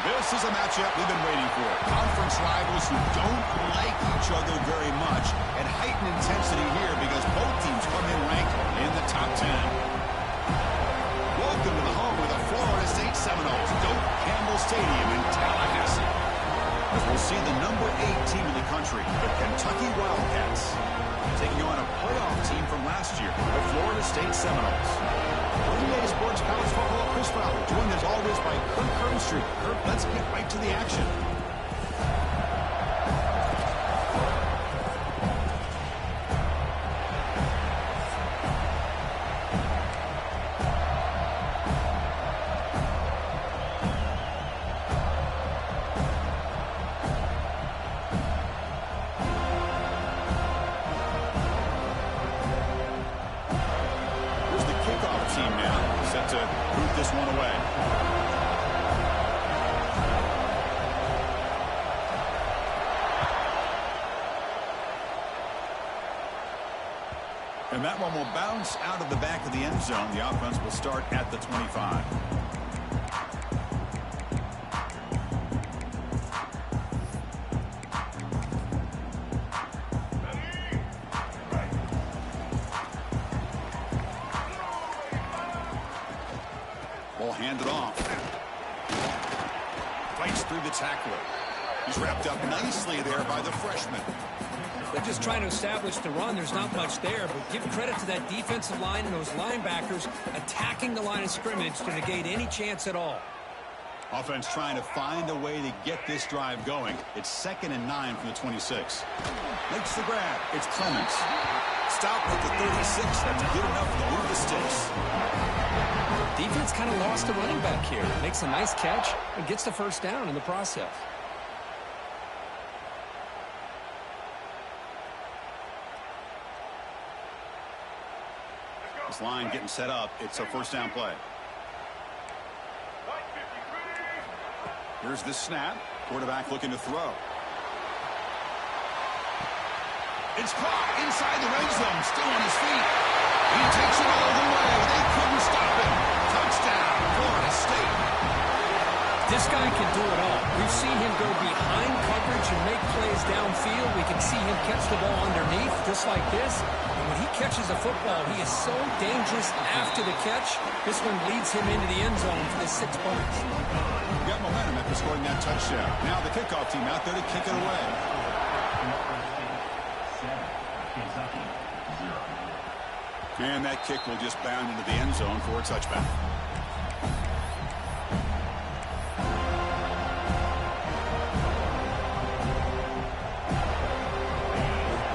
This is a matchup we've been waiting for. Conference rivals who don't like each other very much, and heightened intensity here because both teams come in ranked in the top 10. Welcome to the home of the Florida State Seminoles, Doak Campbell Stadium in Tallahassee. As we'll see the number 8 team in the country, the Kentucky Wildcats, taking on a playoff team from last year, the Florida State Seminoles. EA Sports College Football, Chris Fowler, joined as always by Kirk Herbstreit. Kirk, let's get right to the action. Team now set to boot this one away. And that one will bounce out of the back of the end zone. The offense will start at the 25. Ball handed off. Fights through the tackler. He's wrapped up nicely there by the freshman. They're just trying to establish the run. There's not much there, but give credit to that defensive line and those linebackers attacking the line of scrimmage to negate any chance at all. Offense trying to find a way to get this drive going. It's 2nd and 9 from the 26. Makes the grab. It's Clements. Stop at the 36. That's good enough to move the sticks. Defense kind of lost the running back here. Makes a nice catch and gets the first down in the process. This line getting set up. It's a first down play. Here's the snap. Quarterback looking to throw. It's caught inside the red zone. Still on his feet. He takes it all the way. They couldn't stop him. Touchdown, Florida State. This guy can do it all. We've seen him go behind coverage and make plays downfield. We can see him catch the ball underneath just like this. And when he catches a football, he is so dangerous after the catch. This one leads him into the end zone for the 6 points. Got momentum after scoring that touchdown. Now the kickoff team out there to kick it away. And that kick will just bound into the end zone for a touchback.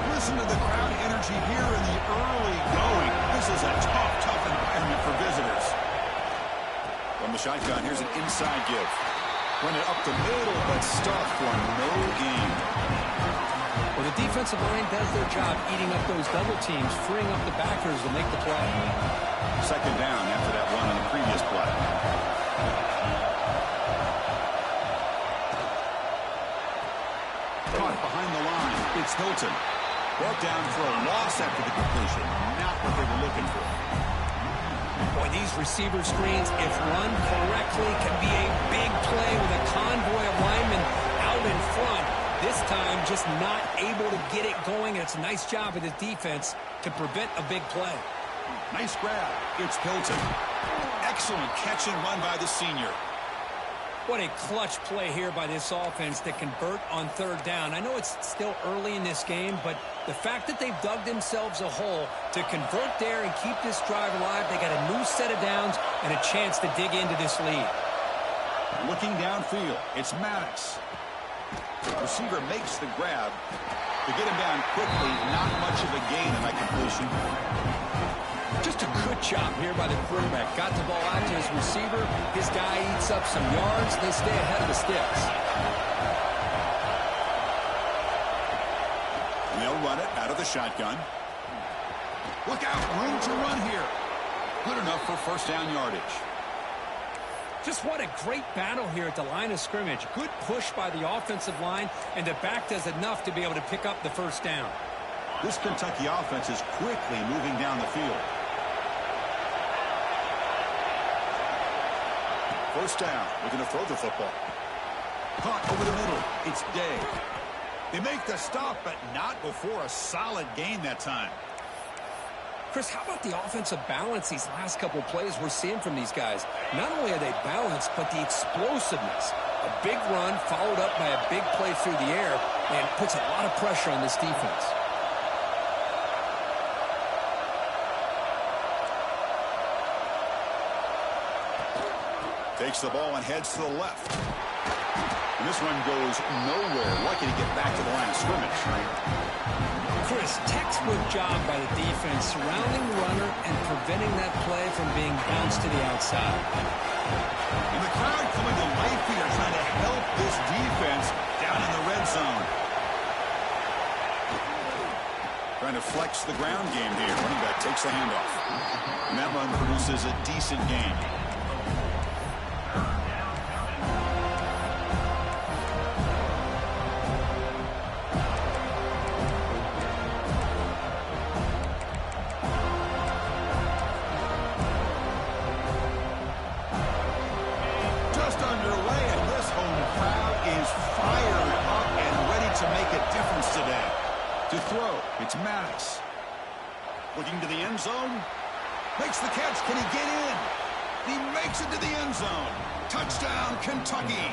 Listen to the crowd energy here in the early going. This is a tough environment for visitors. From the shotgun, here's an inside give. Run it up the middle, but stuffed for no gain. Well, the defensive line does their job eating up those double teams, freeing up the backers to make the play. 2nd down after that run on the previous play. Caught behind the line. It's Hilton. Brought down for a loss after the completion. Not what they were looking for. Boy, these receiver screens, if run correctly, can be a big play with a convoy of linemen out in front. This time, just not able to get it going, and it's a nice job of the defense to prevent a big play. Nice grab. It's Hilton. Excellent catch and run by the senior. What a clutch play here by this offense to convert on 3rd down. I know it's still early in this game, but the fact that they've dug themselves a hole to convert there and keep this drive alive, they got a new set of downs and a chance to dig into this lead. Looking downfield, it's Maddox. The receiver makes the grab. To get him down quickly, not much of a gain in that completion. Just a good job here by the quarterback. Got the ball out to his receiver. His guy eats up some yards. They stay ahead of the sticks. And they'll run it out of the shotgun. Look out, room to run here. Good enough for first down yardage. Just what a great battle here at the line of scrimmage. Good push by the offensive line, and the back does enough to be able to pick up the first down. This Kentucky offense is quickly moving down the field. First down. We're going to throw the football. Caught over the middle. It's Day. They make the stop, but not before a solid gain that time. Chris, how about the offensive balance these last couple plays we're seeing from these guys? Not only are they balanced, but the explosiveness. A big run followed up by a big play through the air, and puts a lot of pressure on this defense. Takes the ball and heads to the left. And this one goes nowhere. Lucky to get back to the line of scrimmage. Chris, textbook job by the defense surrounding the runner and preventing that play from being bounced to the outside. And the crowd coming to life here trying to help this defense down in the red zone. Trying to flex the ground game here. Running back takes the handoff. And that run produces a decent gain. To throw, it's Mattis. Looking to the end zone. Makes the catch. Can he get in? He makes it to the end zone. Touchdown, Kentucky.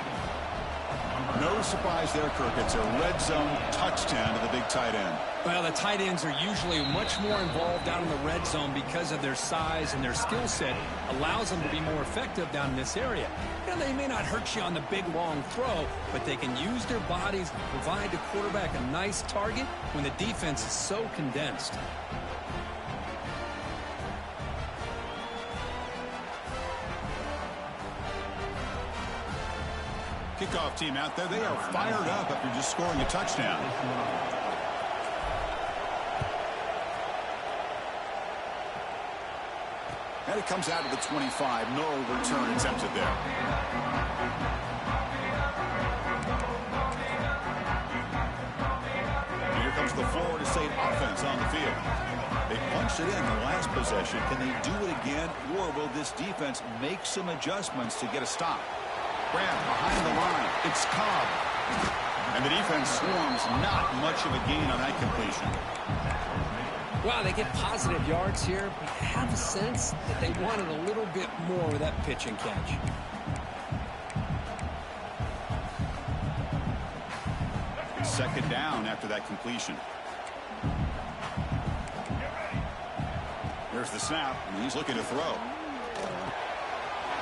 No surprise there, Kirk. It's a red zone touchdown to the big tight end. Well, the tight ends are usually much more involved down in the red zone because of their size, and their skill set allows them to be more effective down in this area. You know, they may not hurt you on the big, long throw, but they can use their bodies to provide the quarterback a nice target when the defense is so condensed. Kickoff team out there. They are fired up after just scoring a touchdown. And it comes out to the 25. No return attempted there. And here comes the Florida State offense on the field. They punched it in the last possession. Can they do it again, or will this defense make some adjustments to get a stop? Grab behind the line. It's Cobb. And the defense swarms. Not much of a gain on that completion. Wow, they get positive yards here, but I have a sense that they wanted a little bit more with that pitch and catch. Second down after that completion. There's the snap, and he's looking to throw.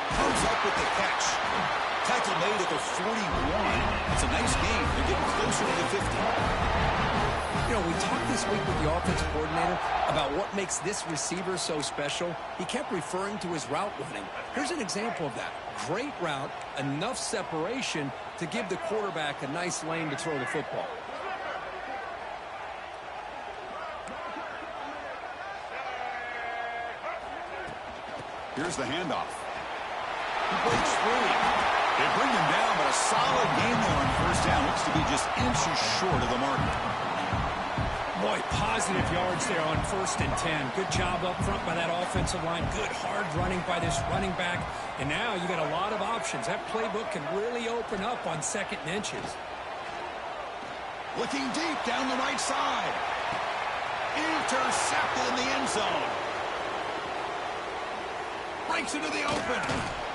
Comes up with the catch. Tackle made at the 41. It's a nice gain. They're getting closer to the 50. You know, we talked this week with the offensive coordinator about what makes this receiver so special. He kept referring to his route running. Here's an example of that. Great route, enough separation to give the quarterback a nice lane to throw the football. Here's the handoff. He breaks free. They bring him down, but a solid gain there on first down. Looks to be just inches short of the mark. Boy, positive yards there on 1st and 10. Good job up front by that offensive line. Good hard running by this running back. And now you got a lot of options. That playbook can really open up on 2nd and inches. Looking deep down the right side. Intercepted in the end zone. Breaks into the open.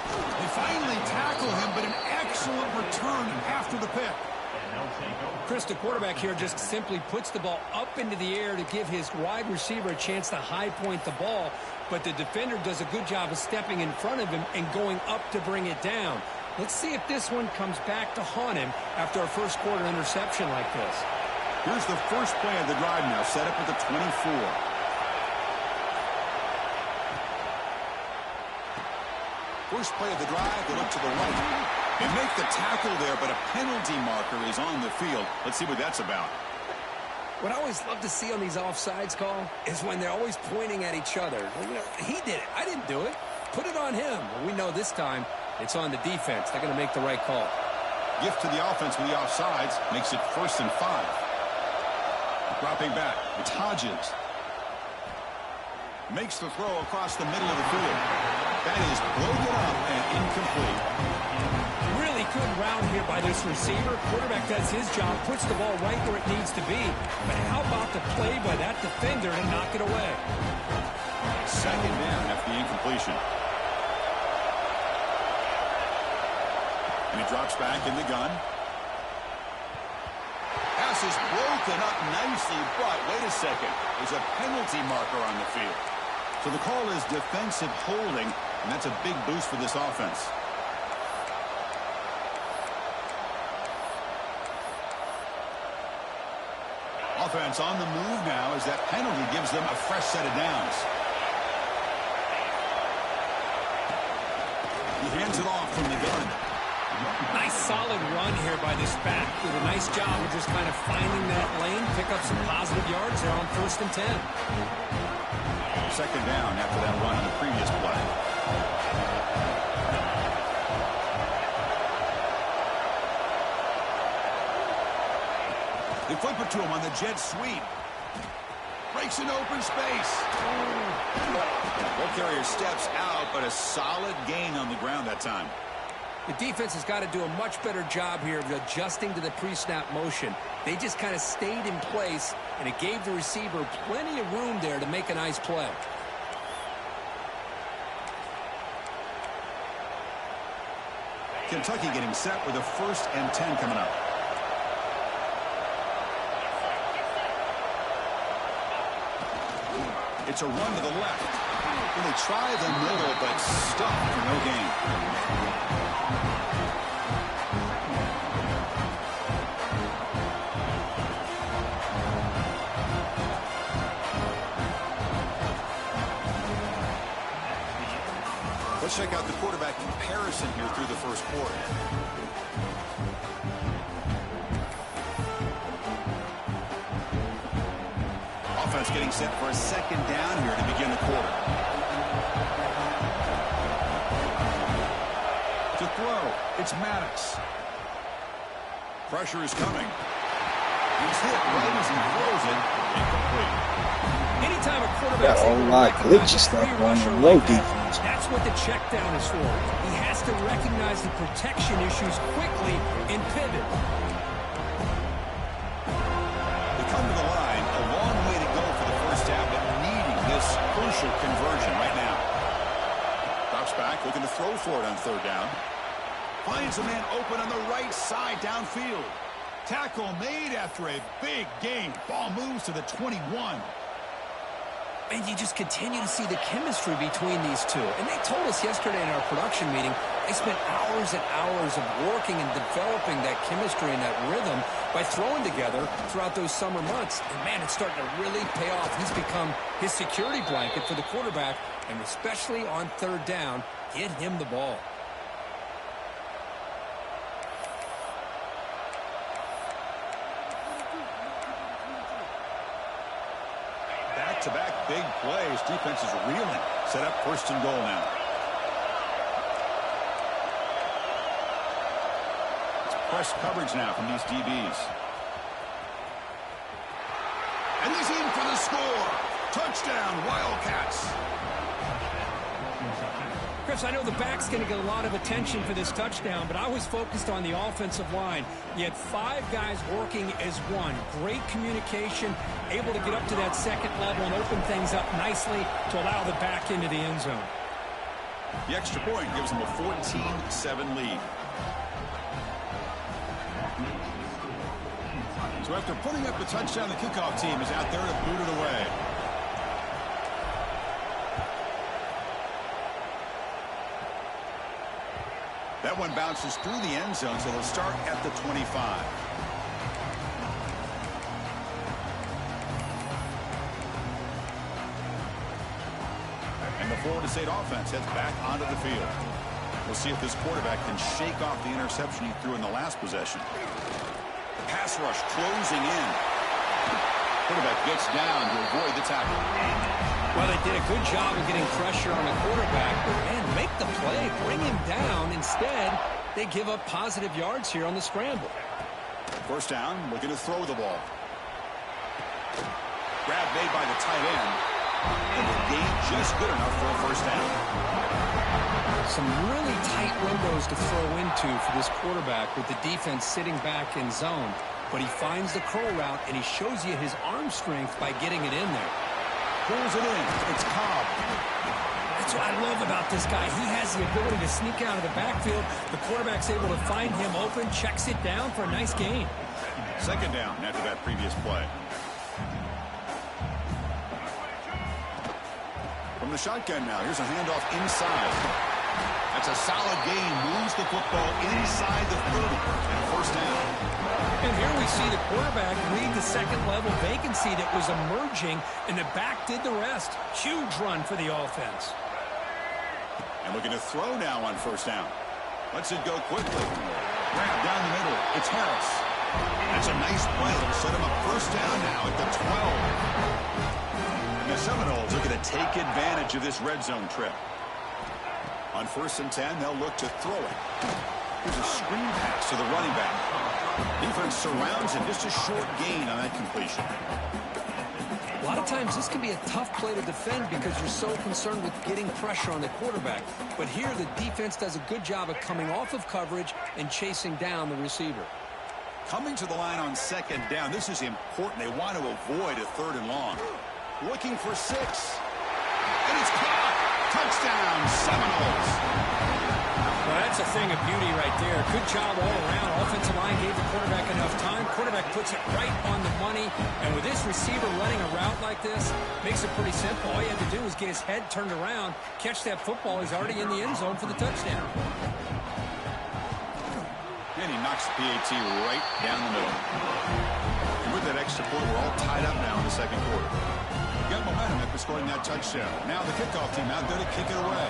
They finally tackle him, but an excellent return after the pick. Chris, the quarterback here just simply puts the ball up into the air to give his wide receiver a chance to high point the ball, but the defender does a good job of stepping in front of him and going up to bring it down. Let's see if this one comes back to haunt him after a first quarter interception like this. Here's the first play of the drive now, set up at the 24. First play of the drive, they look to the right. They make the tackle there, but a penalty marker is on the field. Let's see what that's about. What I always love to see on these offsides call is when they're always pointing at each other. You know, he did it. I didn't do it. Put it on him. Well, we know this time it's on the defense. They're going to make the right call. Gift to the offense with the offsides. Makes it 1st and 5. Dropping back. It's Hodges. Makes the throw across the middle of the field. That is broken up and incomplete. Really good route here by this receiver. Quarterback does his job, puts the ball right where it needs to be. But how about the play by that defender to knock it away? Second down after the incompletion. And he drops back in the gun. Pass is broken up nicely, but wait a second. There's a penalty marker on the field. So the call is defensive holding, and that's a big boost for this offense. Offense on the move now as that penalty gives them a fresh set of downs. He hands it off from the gun. Nice solid run here by this back. Did a nice job of just kind of finding that lane, pick up some positive yards there on 1st and 10. Second down after that run on the previous play. They flip it to him on the jet sweep. Breaks an open space. Ball carrier steps out, but a solid gain on the ground that time. The defense has got to do a much better job here of adjusting to the pre-snap motion. They just kind of stayed in place, and it gave the receiver plenty of room there to make a nice play. Kentucky getting set with a 1st and 10 coming up. It's a run to the left. And they try the middle, but stuck for no gain. Let's check out the quarterback comparison here through the first quarter. Offense getting set for a second down here to begin the quarter. To throw, it's Maddox. Pressure is coming. He's hit right as he throws it. Incomplete. Anytime a quarterback's got all my glitchy stuff going on low defense. That's what the check down is for. He has to recognize the protection issues quickly and pivot. They come to the line. A long way to go for the first half, but needing this crucial conversion right now. Drops back, looking to throw for it on 3rd down. Finds a man open on the right side downfield. Tackle made after a big gain. Ball moves to the 21. And you just continue to see the chemistry between these two. And they told us yesterday in our production meeting, they spent hours and hours of working and developing that chemistry and that rhythm by throwing together throughout those summer months. And, man, it's starting to really pay off. He's become his security blanket for the quarterback, and especially on 3rd down, get him the ball. Back-to-back big plays. Defense is reeling. Set up 1st and goal now. It's press coverage now from these DBs. And he's in for the score. Touchdown, Wildcats. Chris, I know the back's going to get a lot of attention for this touchdown, but I was focused on the offensive line. You had 5 guys working as one. Great communication, able to get up to that 2nd level and open things up nicely to allow the back into the end zone. The extra point gives them a 14-7 lead. So after putting up the touchdown, the kickoff team is out there to boot it away. That one bounces through the end zone, so they'll start at the 25. And the Florida State offense heads back onto the field. We'll see if this quarterback can shake off the interception he threw in the last possession. Pass rush closing in. Quarterback gets down to avoid the tackle. Well, they did a good job of getting pressure on the quarterback. And make the play, bring him down. Instead, they give up positive yards here on the scramble. 1st down, looking to throw the ball. Grab made by the tight end. And the gain just good enough for a 1st down. Some really tight windows to throw into for this quarterback with the defense sitting back in zone. But he finds the curl route, and he shows you his arm strength by getting it in there. Pulls it in. It's Cobb. That's what I love about this guy. He has the ability to sneak out of the backfield. The quarterback's able to find him open, checks it down for a nice gain. Second down after that previous play. From the shotgun now, here's a handoff inside. That's a solid gain. Moves the football inside the 30 and a first down. And here we see the quarterback read the second-level vacancy that was emerging, and the back did the rest. Huge run for the offense. And looking to throw now on first down. Lets it go quickly. Grab down the middle. It's Harris. That's a nice play. It'll set him up first down now at the 12. And the Seminoles looking to take advantage of this red zone trip. On 1st and 10, they'll look to throw it. Here's a screen pass to the running back. Defense surrounds him. Just a short gain on that completion. A lot of times this can be a tough play to defend because you're so concerned with getting pressure on the quarterback. But here the defense does a good job of coming off of coverage and chasing down the receiver. Coming to the line on second down. This is important. They want to avoid a 3rd and long. Looking for 6. And it's caught. Touchdown, Seminoles. Well, that's a thing of beauty right there. Good job all around. Offensive line gave the quarterback enough time. Quarterback puts it right on the money. And with this receiver running a route like this, makes it pretty simple. All you had to do was get his head turned around, catch that football. He's already in the end zone for the touchdown. And he knocks the PAT right down the middle. And with that extra point, we're all tied up now in the second quarter. Got momentum after scoring that touchdown. Now the kickoff team out there to kick it away.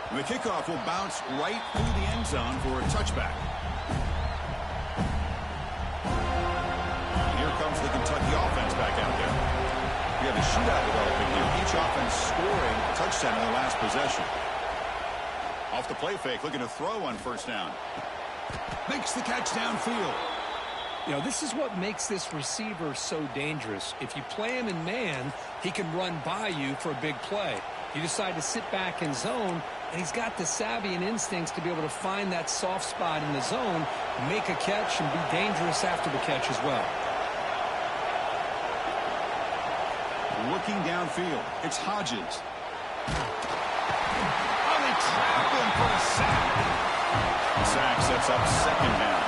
And the kickoff will bounce right through the end zone for a touchback. And here comes the Kentucky offense back out there. We have a shootout developing here. Each offense scoring a touchdown in the last possession. Off the play fake, looking to throw on first down. Makes the catch downfield. You know, this is what makes this receiver so dangerous. If you play him in man, he can run by you for a big play. You decide to sit back in zone, and he's got the savvy and instincts to be able to find that soft spot in the zone, make a catch, and be dangerous after the catch as well. Looking downfield, it's Hodges. Oh, they trap him for a sack. The sack sets up second down.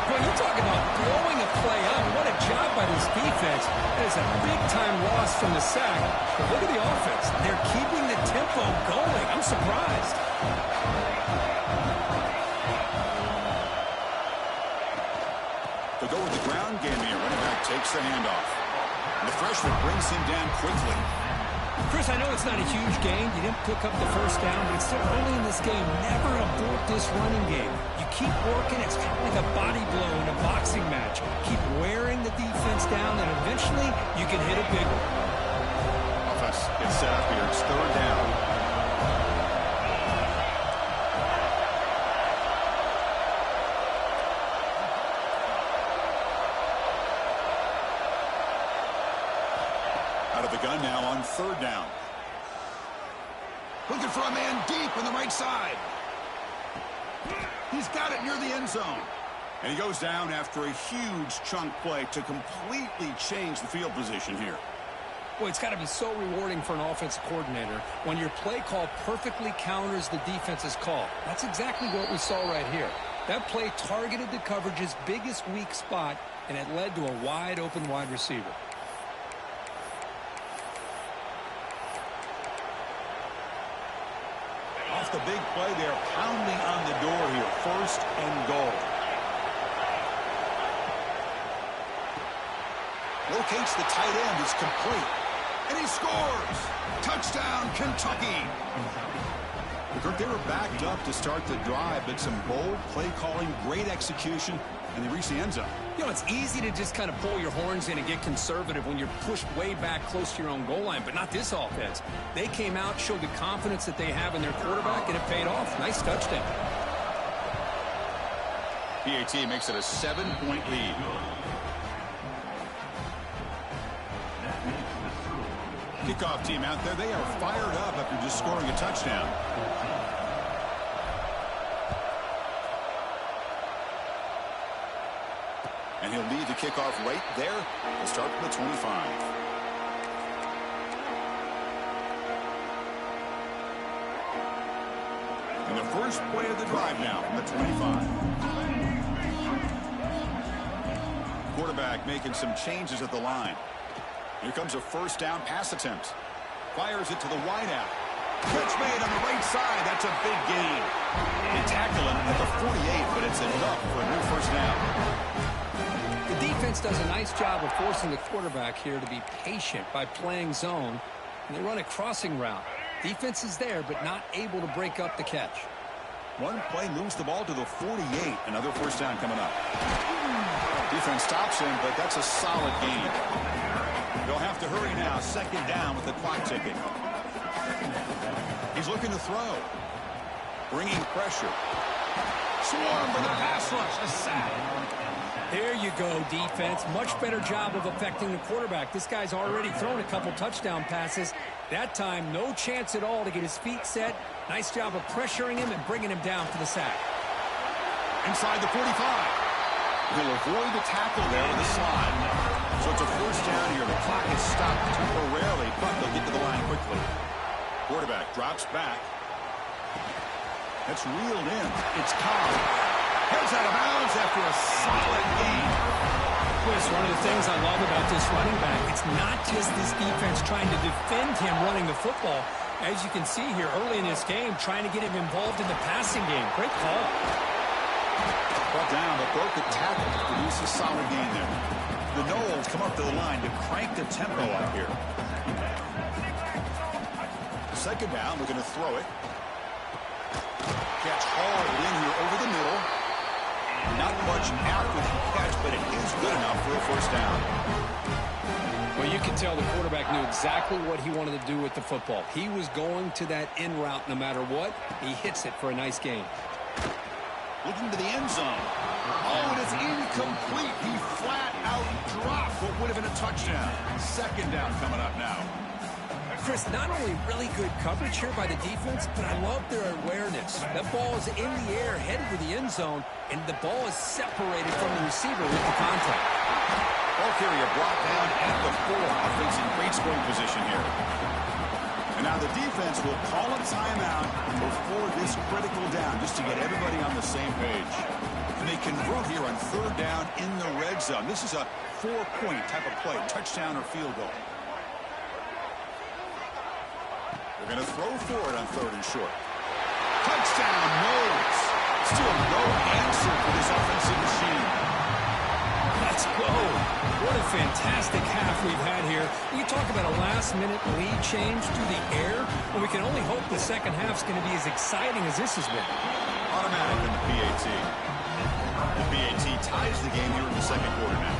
Well, you're talking about blowing a play up. What a job by this defense. That is a big-time loss from the sack. But look at the offense. They're keeping the tempo going. I'm surprised. To go with the ground game here, running back takes the handoff. And the freshman brings him down quickly. Chris, I know it's not a huge gain. You didn't pick up the first down, but it's still early in this game. Never abort this running game. You keep working. It's kind of like a body blow in a boxing match. Keep wearing the defense down, and eventually you can hit a big one. Offense gets set up here. It's 3rd down. Out of the gun now on 3rd down. Looking for a man deep on the right side. He's got it near the end zone. And he goes down after a huge chunk play to completely change the field position here. Well, it's got to be so rewarding for an offensive coordinator when your play call perfectly counters the defense's call. That's exactly what we saw right here. That play targeted the coverage's biggest weak spot, and it led to a wide-open wide receiver. Off the big play, they're pounding on the door here. 1st and goal. Locates the tight end. It's complete. And he scores! Touchdown, Kentucky! They were backed up to start the drive, but some bold play calling, great execution, and they reached the end zone. You know, it's easy to just kind of pull your horns in and get conservative when you're pushed way back close to your own goal line, but not this offense. They came out, showed the confidence that they have in their quarterback, and it paid off. Nice touchdown. PAT makes it a 7-point lead. kickoff team out there, they are fired up after just scoring a touchdown. And he'll lead the kickoff right there. He'll start from the 25. And the first play of the drive now from the 25. Quarterback making some changes at the line. Here comes a first down pass attempt. Fires it to the wideout. Catch made on the right side. That's a big gain. They tackle him at the 48, but it's enough for a new first down. The defense does a nice job of forcing the quarterback here to be patient by playing zone. And they run a crossing route. Defense is there, but not able to break up the catch. One play moves the ball to the 48. Another first down coming up. Defense stops him, but that's a solid gain. They'll have to hurry now. Second down with the clock ticking. He's looking to throw. Bringing pressure. Swarm for the pass rush. A sack. There you go, defense. Much better job of affecting the quarterback. This guy's already thrown a couple touchdown passes. That time, no chance at all to get his feet set. Nice job of pressuring him and bringing him down for the sack. Inside the 45. He'll avoid the tackle there with a slide. So it's a first down here. The clock is stopped temporarily, but they'll get to the line quickly. Quarterback drops back. That's reeled in. It's Cobb. Heads out of bounds after a solid gain. Chris, one of the things I love about this running back, it's not just this defense trying to defend him running the football. As you can see here early in this game, trying to get him involved in the passing game. Great call. Brought down, but broke the tackle to produce a solid gain there. The Knowles come up to the line to crank the tempo up here. Second down, we're going to throw it. Catch hauled in here over the middle. Not much after the catch, but it is good enough for a first down. Well, you can tell the quarterback knew exactly what he wanted to do with the football. He was going to that in route no matter what. He hits it for a nice gain. Looking to the end zone. Oh, and it's incomplete. He flat out dropped what would have been a touchdown. Second down coming up now. Chris, not only really good coverage here by the defense, but I love their awareness. That ball is in the air, headed to the end zone, and the ball is separated from the receiver with the contact. Ball carrier brought down at the 4. Offense in great scoring position here. And now the defense will call a timeout before this critical down, just to get everybody on the same page. And they convert here on third down in the red zone. This is a 4-point type of play, touchdown or field goal. They're going to throw for it on third and short. Touchdown, Knowles. Still no answer for this offensive machine. Let's go. What a fantastic half we've had here. You talk about a last-minute lead change through the air. Well, we can only hope the second half's going to be as exciting as this has been. Automatic in the PAT. The PAT ties the game here in the second quarter now.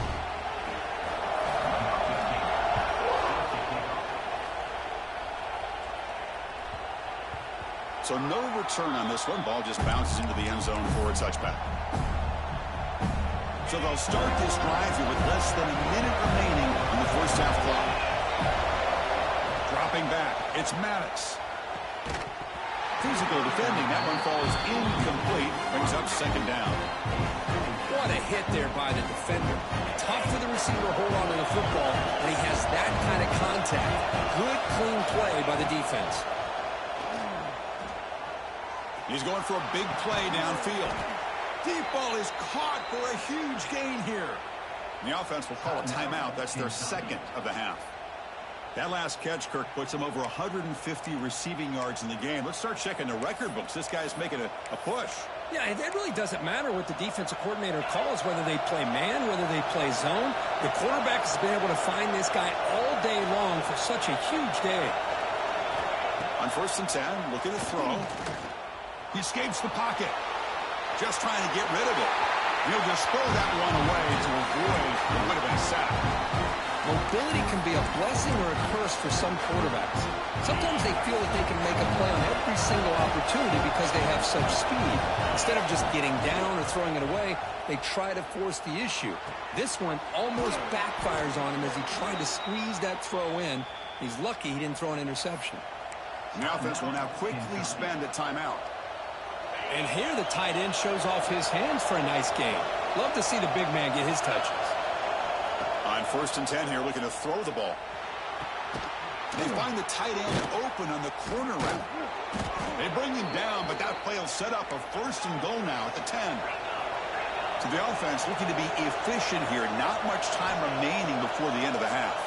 So no return on this one. Ball just bounces into the end zone for a touchback. So they'll start this drive here with less than a minute remaining on the first half clock. Dropping back, it's Maddox. Physical defending, that one falls incomplete, brings up second down. What a hit there by the defender. Tough for the receiver to hold on to the football when he has that kind of contact. Good, clean play by the defense. He's going for a big play downfield. Deep ball is caught for a huge gain here. And the offense will call a timeout. That's their second of the half. That last catch, Kirk, puts him over 150 receiving yards in the game. Let's start checking the record books. This guy's making a push. Yeah, it really doesn't matter what the defensive coordinator calls, whether they play man, whether they play zone. The quarterback has been able to find this guy all day long for such a huge day. On first and 10, looking to throw. He escapes the pocket. Just trying to get rid of it. He'll just throw that one away to avoid what would have been a sack. Mobility can be a blessing or a curse for some quarterbacks. Sometimes they feel that they can make a play on every single opportunity because they have such speed. Instead of just getting down or throwing it away, they try to force the issue. This one almost backfires on him as he tried to squeeze that throw in. He's lucky he didn't throw an interception. And the offense will now quickly spend a timeout. And here the tight end shows off his hands for a nice game. Love to see the big man get his touches. On 1st and 10 here, looking to throw the ball. They find the tight end open on the corner route. They bring him down, but that play will set up a 1st and goal now at the 10. So the offense looking to be efficient here. Not much time remaining before the end of the half.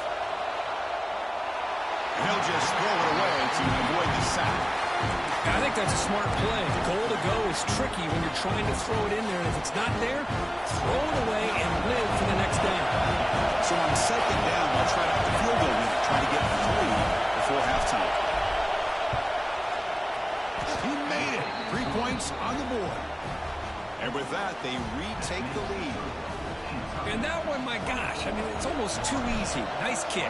And he'll just throw it away to avoid the sack. I think that's a smart play. Goal to go is tricky when you're trying to throw it in there, and if it's not there, throw it away and live for the next down. So on 2nd down, they'll try out the field goal unit, try to get 3 before halftime. He made it. 3 points on the board. And with that, they retake the lead. And that one, my gosh, I mean, it's almost too easy. Nice kick.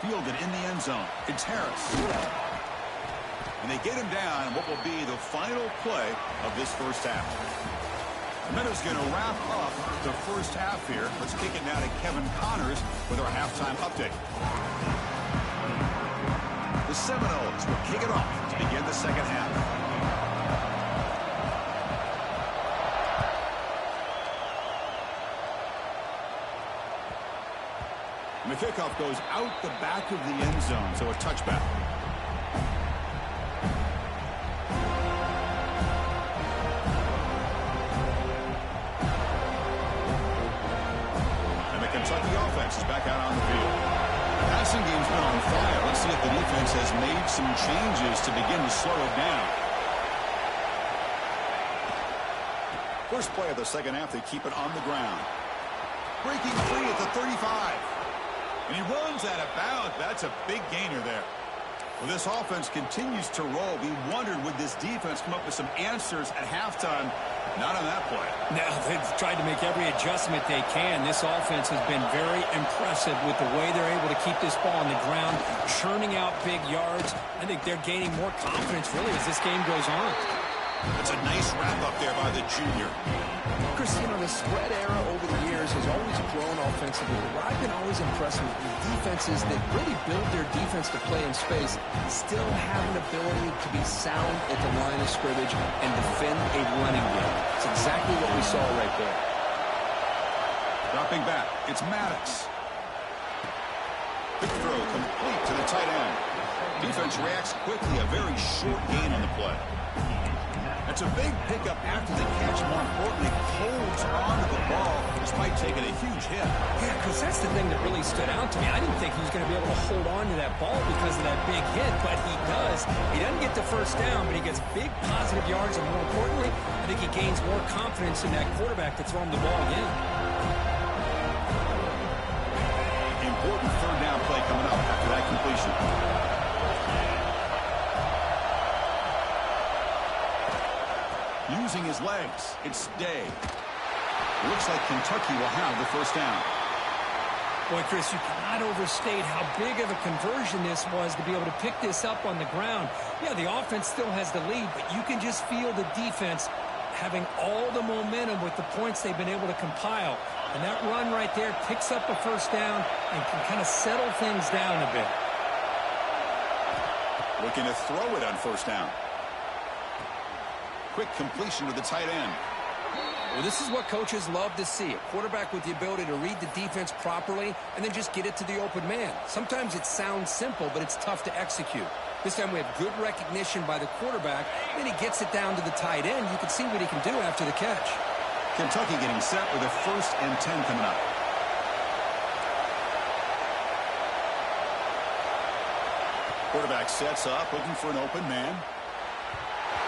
Fielded in the end zone. It's Harris. And they get him down in what will be the final play of this first half. The Meadows going to wrap up the first half here. Let's kick it now to Kevin Connors with our halftime update. The Seminoles will kick it off to begin the second half. And the kickoff goes out the back of the end zone, so a touchback. And the Kentucky offense is back out on the field. The passing game's been on fire. Let's see if the defense has made some changes to begin to slow it down. First play of the second half, they keep it on the ground. Breaking free at the 35. And he runs out of bounds. That's a big gainer there. Well, this offense continues to roll. We wondered, would this defense come up with some answers at halftime? Not on that play. No, they've tried to make every adjustment they can. This offense has been very impressive with the way they're able to keep this ball on the ground, churning out big yards. I think they're gaining more confidence, really, as this game goes on. That's a nice wrap-up there by the junior. Chris, you know, the spread era over the years has always grown offensively. What I've been always impressed with is defenses that really build their defense to play in space still have an ability to be sound at the line of scrimmage and defend a running game. It's exactly what we saw right there. Dropping back, it's Maddox. Quick throw complete to the tight end. Defense reacts quickly, a very short gain on the play. It's a big pickup after the catch. More importantly, holds on to the ball despite taking a huge hit. Yeah, because that's the thing that really stood out to me. I didn't think he was going to be able to hold on to that ball because of that big hit, but he does. He doesn't get the first down, but he gets big positive yards, and more importantly, I think he gains more confidence in that quarterback to throw him the ball again. Important third down play coming up after that completion. Using his legs, it's Day. Looks like Kentucky will have the first down. Boy, Chris, you cannot overstate how big of a conversion this was to be able to pick this up on the ground. Yeah, the offense still has the lead, but you can just feel the defense having all the momentum with the points they've been able to compile. And that run right there picks up a first down and can kind of settle things down a bit. Looking to throw it on first down. Quick completion to the tight end. Well, this is what coaches love to see. A quarterback with the ability to read the defense properly and then just get it to the open man. Sometimes it sounds simple, but it's tough to execute. This time we have good recognition by the quarterback. Then he gets it down to the tight end. You can see what he can do after the catch. Kentucky getting set with a 1st and 10 coming up. Quarterback sets up, looking for an open man.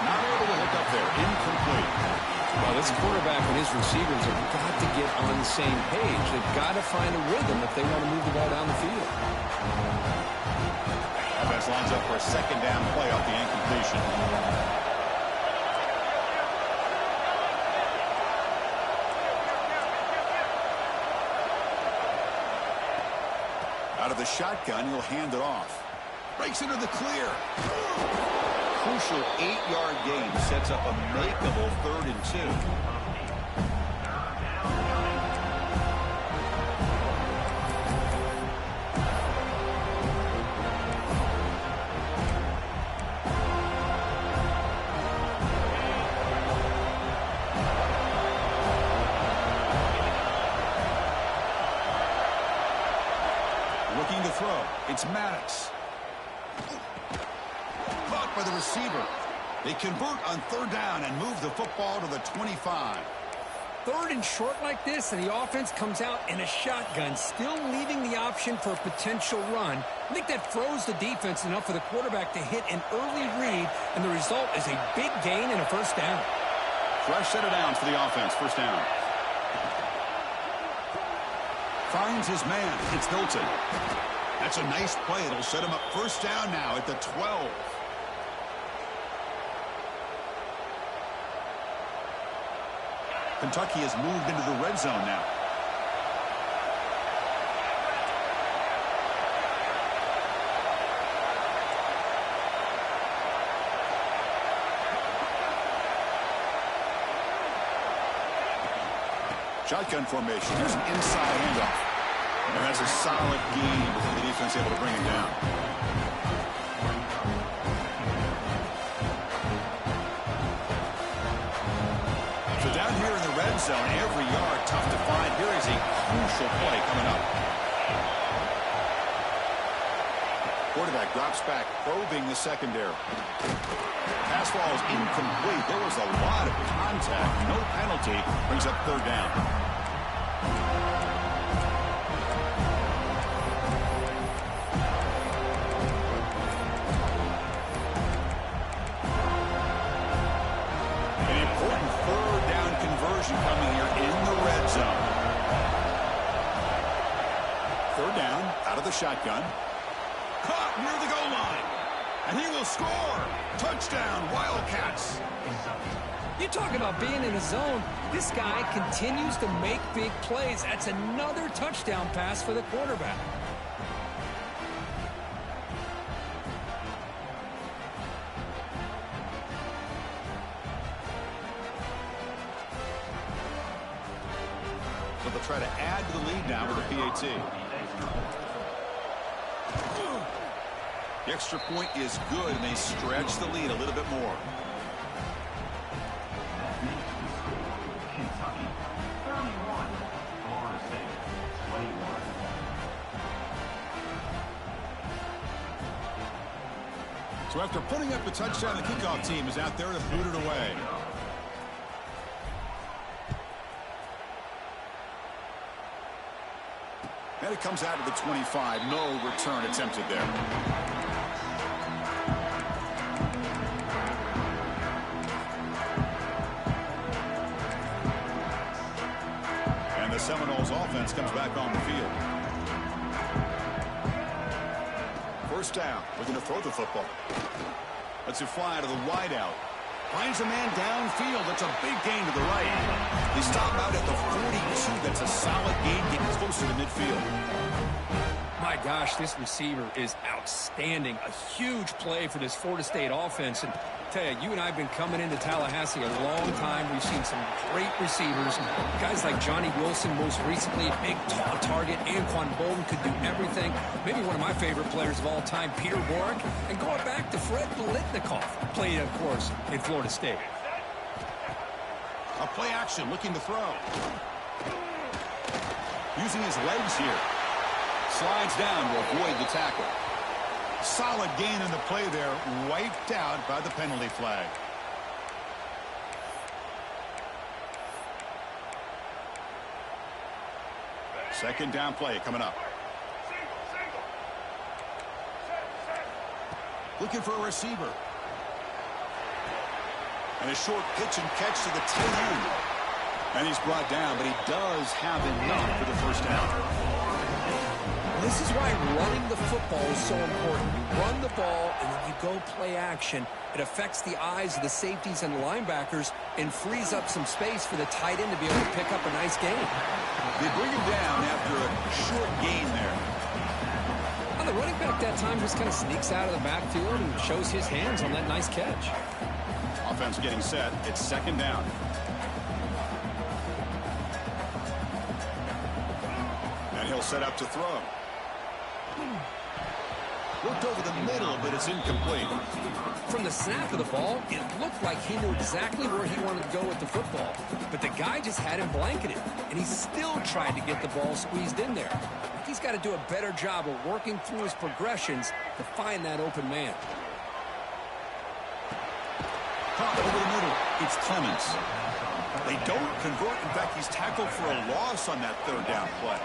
Not able to hook up there. Incomplete. Well, this quarterback and his receivers have got to get on the same page. They've got to find a rhythm if they want to move the ball down the field. Offense lines up for a 2nd down play off the incompletion. Out of the shotgun, he'll hand it off. Breaks into the clear. Crucial 8-yard gain sets up a makeable 3rd and 2. Looking to throw. It's Maddox. Caught by the receiver. They convert on third down and move the football to the 25. Third and short like this, and the offense comes out in a shotgun, still leaving the option for a potential run. I think that froze the defense enough for the quarterback to hit an early read, and the result is a big gain and a first down. Fresh set of downs for the offense. First down. Finds his man. It's Hilton. That's a nice play. It'll set him up first down now at the 12. Kentucky has moved into the red zone now. Shotgun formation. Here's an inside handoff. And that's a solid gain before the defense able to bring him down. So down here in the red zone, every yard tough to find. Here is a crucial play coming up. Quarterback drops back, probing the secondary. Pass ball is incomplete. There was a lot of contact. No penalty. Brings up third down. Coming here in the red zone. Third down, out of the shotgun. Caught near the goal line. And he will score. Touchdown, Wildcats. You talk about being in a zone. This guy continues to make big plays. That's another touchdown pass for the quarterback. So they'll try to add to the lead now with a PAT. The extra point is good, and they stretch the lead a little bit more. Kentucky, 31. Florida State, 21. So after putting up a touchdown, the kickoff team is out there to boot it away. And it comes out of the 25. No return attempted there. And the Seminoles offense comes back on the field. First down. Looking to throw the football. Lets it fly to the wideout. Finds a man downfield. That's a big gain to the right. They stop out at the 42. That's a solid gain, getting closer to midfield. My gosh, this receiver is outstanding. A huge play for this Florida State offense. And tell you, you and I have been coming into Tallahassee a long time. We've seen some great receivers. Guys like Johnny Wilson, most recently, a big, tall target. Anquan Bolden could do everything. Maybe one of my favorite players of all time, Peter Warwick. And going back to Fred Biletnikoff, played, of course, in Florida State. A play action, looking to throw. Using his legs here. Slides down to avoid the tackle. Solid gain in the play there. Wiped out by the penalty flag. Second down play coming up. Looking for a receiver. And a short pitch and catch to the tight end. And he's brought down, but he does have enough for the first down. This is why running the football is so important. You run the ball, and then you go play action. It affects the eyes of the safeties and linebackers and frees up some space for the tight end to be able to pick up a nice gain. They bring him down after a short gain there. Well, the running back that time just kind of sneaks out of the backfield and shows his hands on that nice catch. Offense getting set. It's second down. And he'll set up to throw. Looked over the middle, but it's incomplete. From the snap of the ball, it looked like he knew exactly where he wanted to go with the football. But the guy just had him blanketed, and he still tried to get the ball squeezed in there. He's got to do a better job of working through his progressions to find that open man. Caught over the middle. It's Clemens. They don't convert. In fact, he's tackled for a loss on that third down play.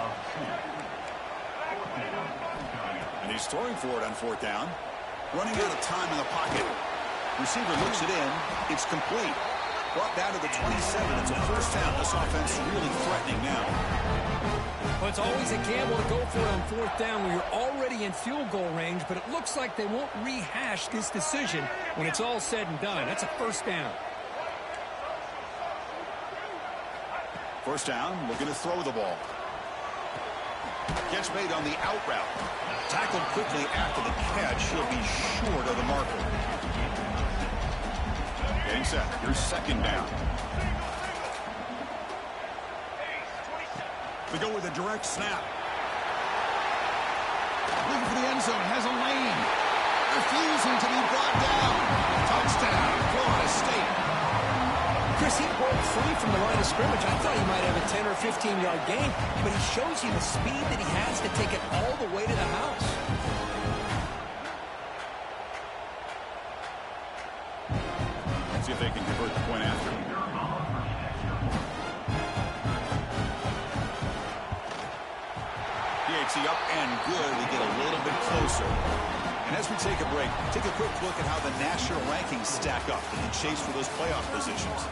And he's throwing for it on fourth down. Running out of time in the pocket. Receiver looks it in. It's complete. Brought down to the 27. It's a first down. This offense is really threatening now. Well, it's always a gamble to go for it on fourth down when you're already in field goal range, but it looks like they won't rehash this decision when it's all said and done. That's a first down. First down, looking to throw the ball. Gets made on the out route. Tackled quickly after the catch. He'll be short of the marker. Getting set. Here's second down. They go with a direct snap. Looking for the end zone. Has a lane. Refusing to be brought down. Touchdown, Florida State. Chris, he broke free from the line of scrimmage. I thought he might have a 10 or 15-yard gain, but he shows you the speed that he has to take it all the way to the house. Let's see if they can convert the point after. PHC up and good. We get a little bit closer. And as we take a break, take a quick look at how the national rankings stack up in the chase for those playoff positions.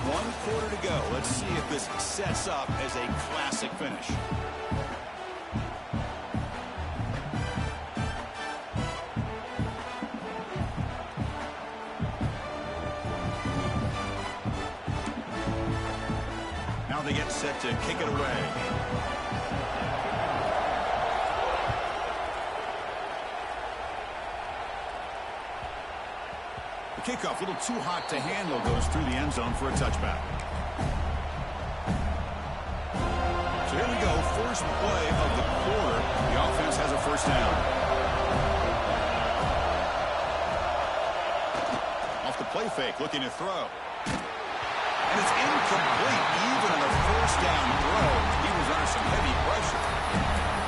1 quarter to go. Let's see if this sets up as a classic finish. Now they get set to kick it away. Kickoff, a little too hot to handle, goes through the end zone for a touchback. So here we go, first play of the quarter. The offense has a first down. Off the play fake, looking to throw. And it's incomplete, even on a first down throw. He was under some heavy pressure.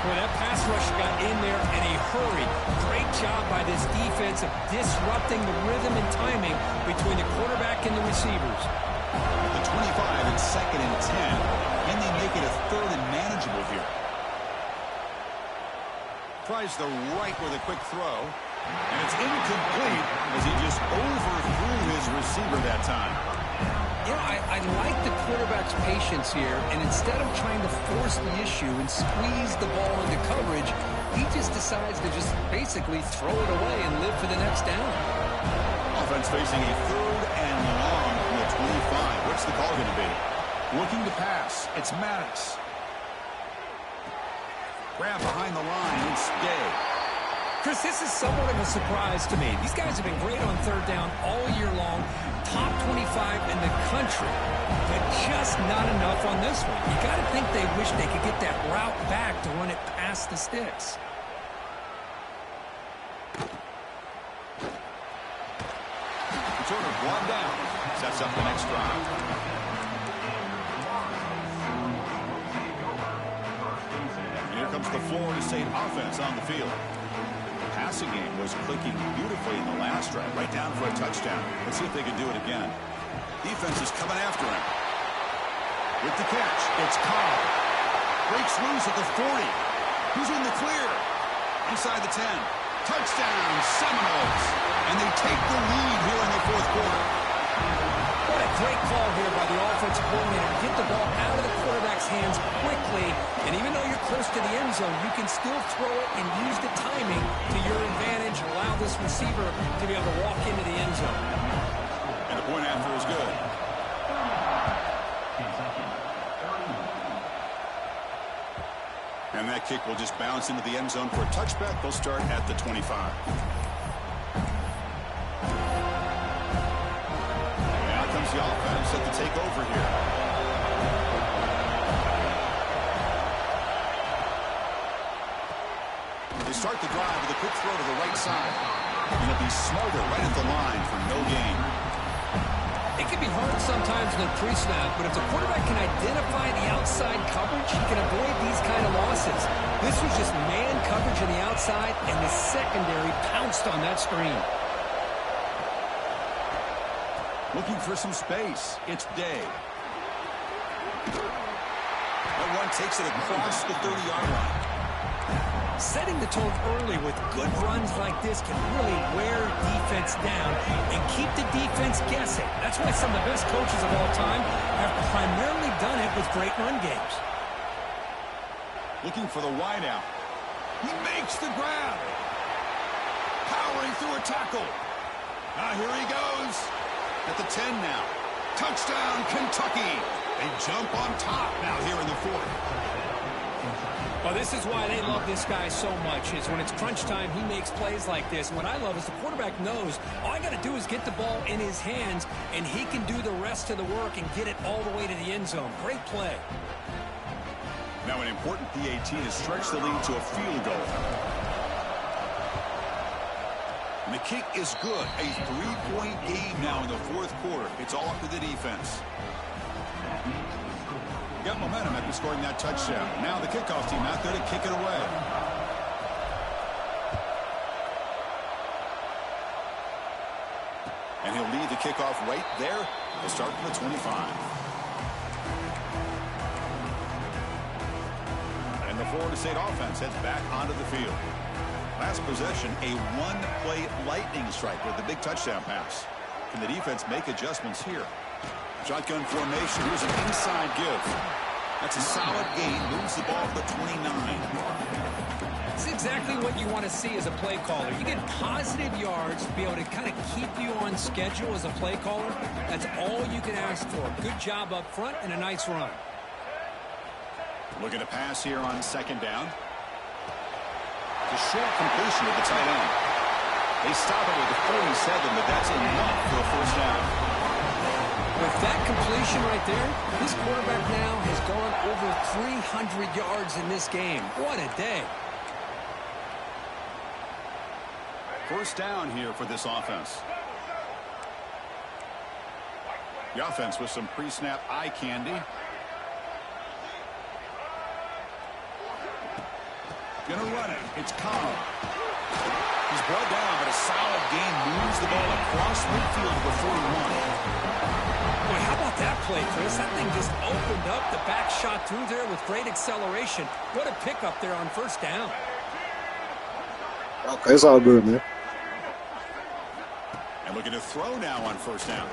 Boy, that pass rush got in there in a hurry. Great job by this defense of disrupting the rhythm and timing between the quarterback and the receivers. At the 25, it's 2nd and 10. And they make it a 3rd and manageable here. Tries the right with a quick throw. And it's incomplete as he just overthrew his receiver that time. You know, I like the quarterback's patience here, and instead of trying to force the issue and squeeze the ball into coverage, he just decides to just basically throw it away and live for the next down. Offense facing a 3rd and long from the 25. What's the call going to be? Looking to pass. It's Maddox. Grab behind the line. It's Day. Chris, this is somewhat of a surprise to me. These guys have been great on third down all year long. Top 25 in the country, but just not enough on this one. You got to think they wish they could get that route back to run it past the sticks. Sort of one down. Sets up the next drive. And here comes the Florida State offense on the field. Passing game was clicking beautifully in the last drive, right down for a touchdown. Let's see if they can do it again. Defense is coming after him. With the catch, it's Cobb. Breaks loose at the 40. Who's in the clear? Inside the 10. Touchdown, Seminoles. And they take the lead here in the 4th quarter. What a great call here by the offensive coordinator. Get the ball out of the quarterback's hands quickly, and even though you're close to the end zone, you can still throw it and use the timing to your advantage and allow this receiver to be able to walk into the end zone. And the point after is good. And that kick will just bounce into the end zone for a touchback. They'll start at the 25. The offense set to take over here. They start the drive with a quick throw to the right side. And it'll be smothered right at the line for no gain. It can be hard sometimes in the pre-snap, but if the quarterback can identify the outside coverage, he can avoid these kind of losses. This was just man coverage on the outside, and the secondary pounced on that screen. Looking for some space. It's Day. That one takes it across the 30-yard line. Setting the tone early with good runs like this can really wear defense down and keep the defense guessing. That's why some of the best coaches of all time have primarily done it with great run games. Looking for the wideout. He makes the grab. Powering through a tackle. Here he goes. At the 10 now. Touchdown, Kentucky. They jump on top now here in the fourth. Well, this is why they love this guy so much, is when it's crunch time, he makes plays like this. And what I love is the quarterback knows all I got to do is get the ball in his hands, and he can do the rest of the work and get it all the way to the end zone. Great play. Now an important PAT to stretch the lead to a field goal. And the kick is good. A 3-point game now in the fourth quarter. It's all up to the defense. Got momentum after scoring that touchdown. Now the kickoff team out there to kick it away. And he'll lead the kickoff right there. He'll start from the 25. And the Florida State offense heads back onto the field. Last possession, a one-play lightning strike with a big touchdown pass. Can the defense make adjustments here? Shotgun formation. Here's an inside give. That's a solid gain. Moves the ball to the 29. It's exactly what you want to see as a play caller. You get positive yards to be able to kind of keep you on schedule as a play caller. That's all you can ask for. Good job up front and a nice run. Looking to pass here on second down. A short completion with the tight end. They stop it with the 47, but that's enough for a first down. With that completion right there, this quarterback now has gone over 300 yards in this game. What a day. First down here for this offense. The offense with some pre-snap eye candy. Gonna run it. It's Cobb. He's brought down, but a solid gain moves the ball across midfield to the 41. Boy, how about that play, Chris? That thing just opened up. The back shot through there with great acceleration. What a pickup there on first down. Okay, it's all good, man. And looking to throw now on first down.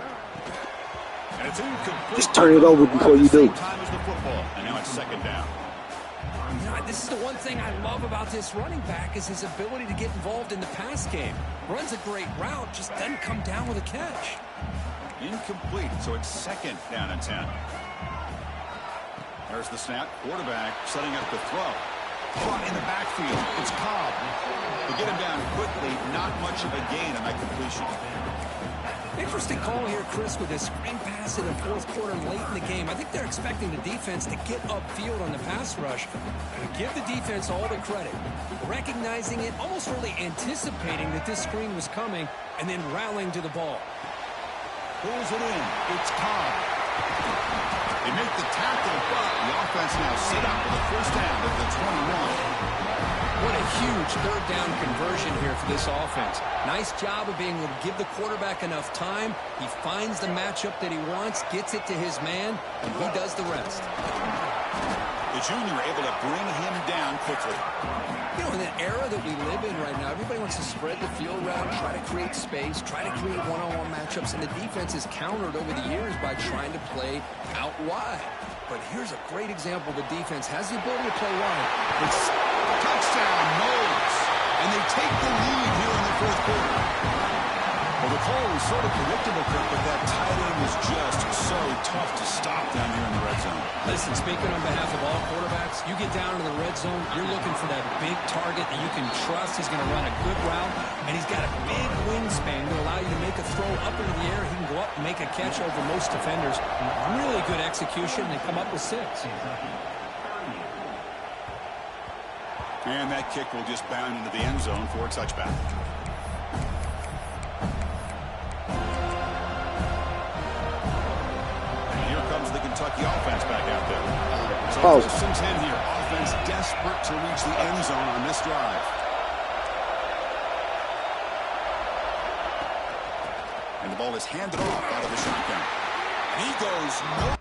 And it's incomplete. Just turn it over before you do. Time as the football. And now it's second down. You know, this is the one thing I love about this running back is his ability to get involved in the pass game. Runs a great route, just doesn't come down with a catch. Incomplete, so it's second down and 10. There's the snap. Quarterback setting up the throw. Caught in the backfield. It's Cobb. They get him down quickly. Not much of a gain on that completion. Interesting call here, Chris, with this screen pass in the fourth quarter late in the game. I think they're expecting the defense to get upfield on the pass rush. Give the defense all the credit. Recognizing it, almost really anticipating that this screen was coming, and then rallying to the ball. Pulls it in. It's Cobb. They make the tackle, but the offense now set up for the first down at the 21. What a huge third down conversion here for this offense. Nice job of being able to give the quarterback enough time. He finds the matchup that he wants, gets it to his man, and he does the rest. The junior able to bring him down quickly. You know, in the era that we live in right now, everybody wants to spread the field route, try to create space, try to create one-on-one matchups, and the defense is countered over the years by trying to play out wide. But here's a great example. The defense has the ability to play wide. It's touchdown, Knowles. And they take the lead here in the fourth quarter. Well, the call was sort of predictable, Kirk, but that tight end was just so tough to stop down here in the red zone. Listen, speaking on behalf of all quarterbacks, you get down to the red zone, you're looking for that big target that you can trust. He's going to run a good route, and he's got a big wingspan to allow you to make a throw up into the air. He can go up and make a catch over most defenders. Really good execution. They come up with 6. And that kick will just bound into the end zone for a touchback. And here comes the Kentucky offense back out there. So first and 10 here. Offense desperate to reach the end zone on this drive. And the ball is handed off out of the shotgun. And he goes no.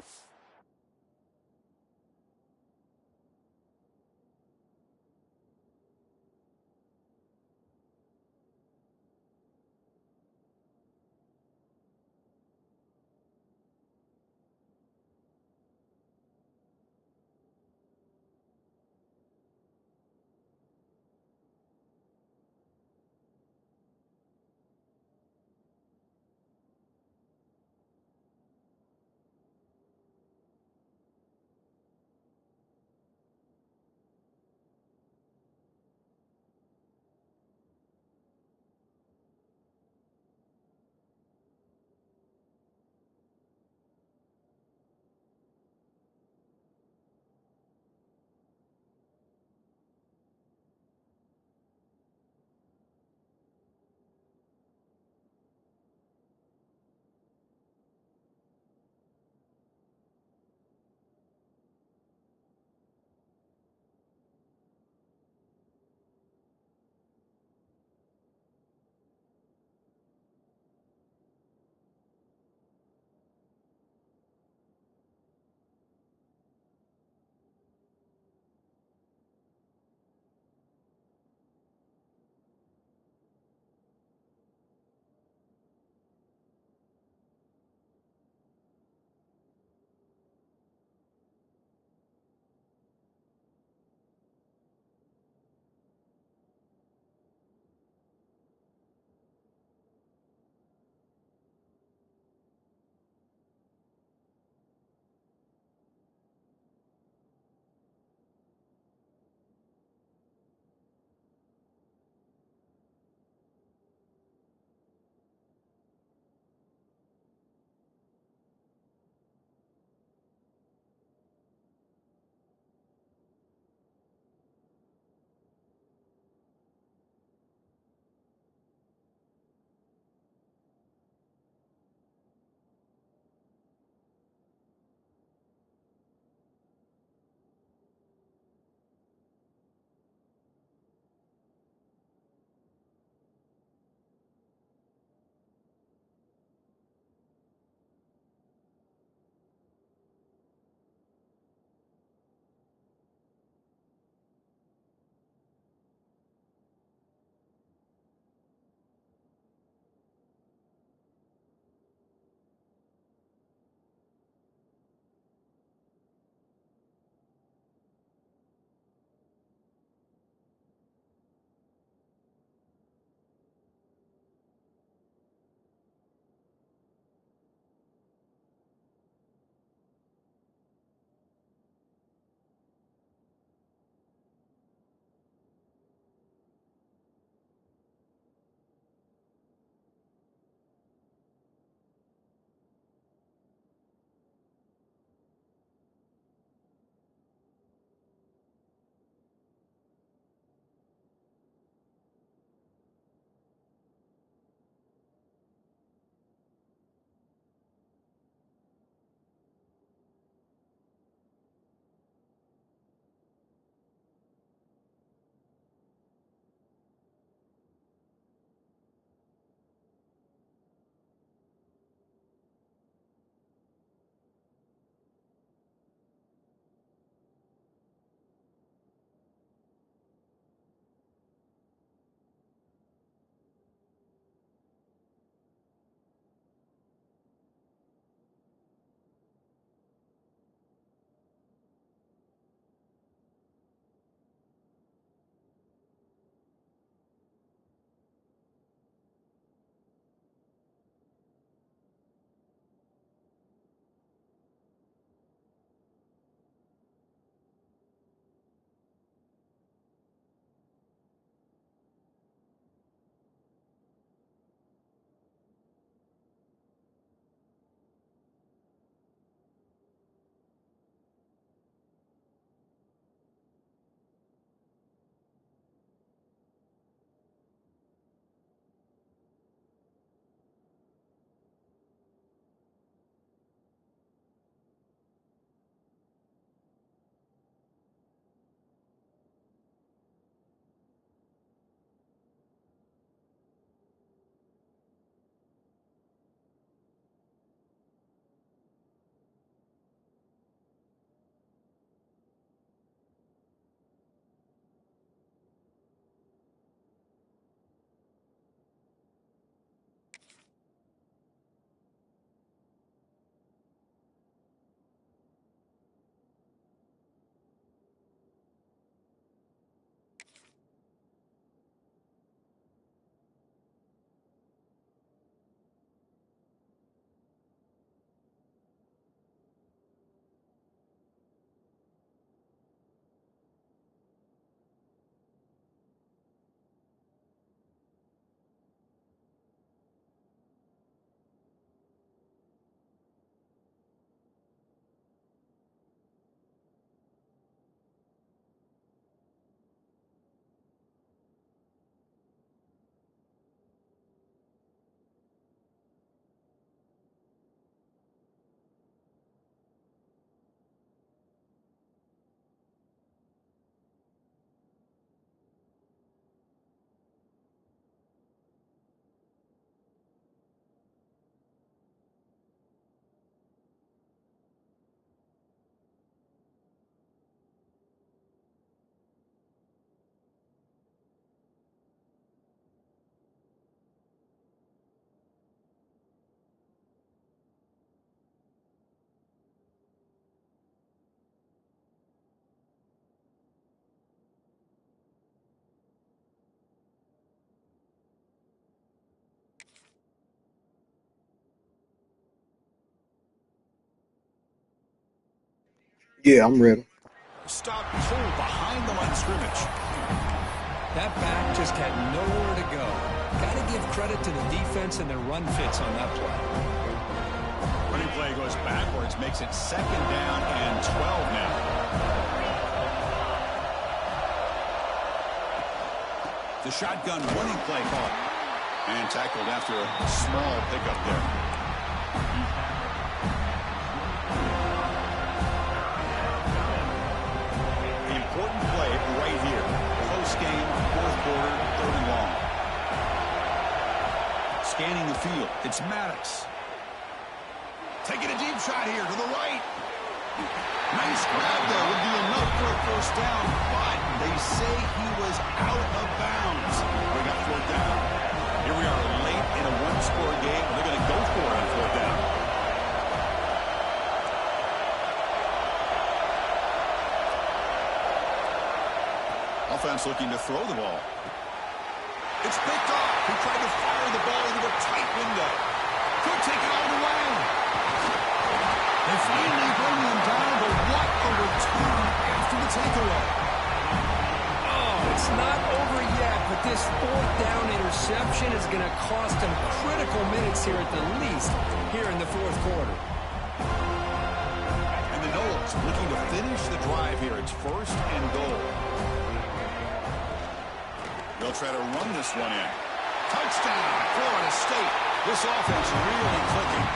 Yeah, I'm ready. Stop cold behind the line of scrimmage. That back just had nowhere to go. Got to give credit to the defense and their run fits on that play. Running play goes backwards, makes it 2nd down and 12 now. The shotgun running play call. And tackled after a small pickup there. The important play right here. Close game, 4th quarter, 3rd and long. Scanning the field, it's Maddox. Taking a deep shot here to the right. Nice grab there. Would be enough for a 1st down, but they say he was out of bounds. We got 4th down. Here we are late in a 1-score game. They're going to go for it on 4th down. Offense looking to throw the ball. It's picked off. He tried to fire the ball into a tight window. Could take it all the way. They finally bring him down, but what a return after the takeaway. Oh, it's not over yet, but this 4th down interception is going to cost them critical minutes here at the least here in the 4th quarter. And the Noles looking to finish the drive here. It's 1st and goal. They'll try to run this one in. Touchdown, Florida State. This offense really clicking.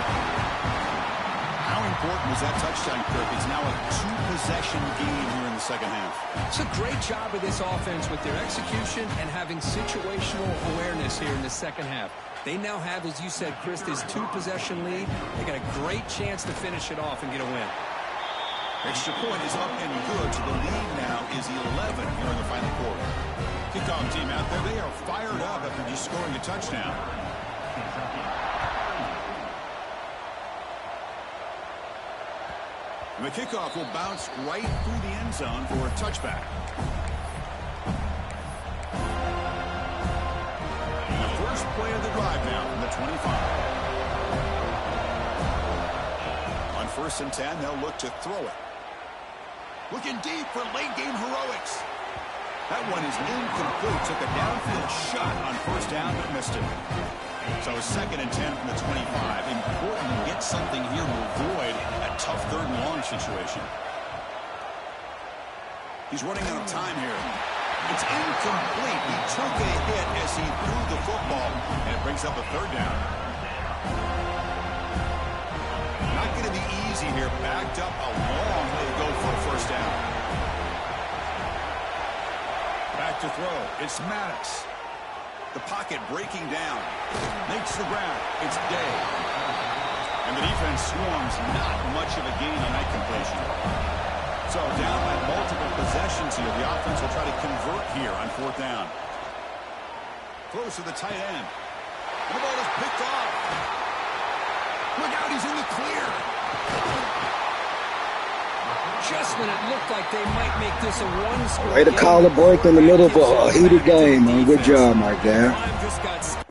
How important was that touchdown, Kirk? It's now a 2-possession game here in the 2nd half. It's a great job of this offense with their execution and having situational awareness here in the 2nd half. They now have, as you said, Chris, this 2-possession lead. They got a great chance to finish it off and get a win. Extra point is up and good. So the lead now is 11 here in the final quarter. Kickoff team out there. They are fired up after just scoring a touchdown. And the kickoff will bounce right through the end zone for a touchback. And the first play of the drive now from the 25. On 1st and 10, they'll look to throw it. Looking deep for late-game heroics. That one is incomplete. Took a downfield shot on 1st down, but missed it. So 2nd and 10 from the 25. Important to get something here to avoid a tough 3rd and long situation. He's running out of time here. It's incomplete. He took a hit as he threw the football, and it brings up a 3rd down. Not going to be easy here. Backed up a long way to go for a 1st down. Back to throw. It's Maddox. The pocket breaking down. Makes the grab. It's Day. And the defense swarms. Not much of a gain on that completion. So down by multiple possessions here. The offense will try to convert here on 4th down. Throws to the tight end. And the ball is picked off. Look out, he's in the clear. Just when it looked like they might make this a 1-score Way to call a break in the middle of a heated game, man. Good job, Mike, Dad. Just got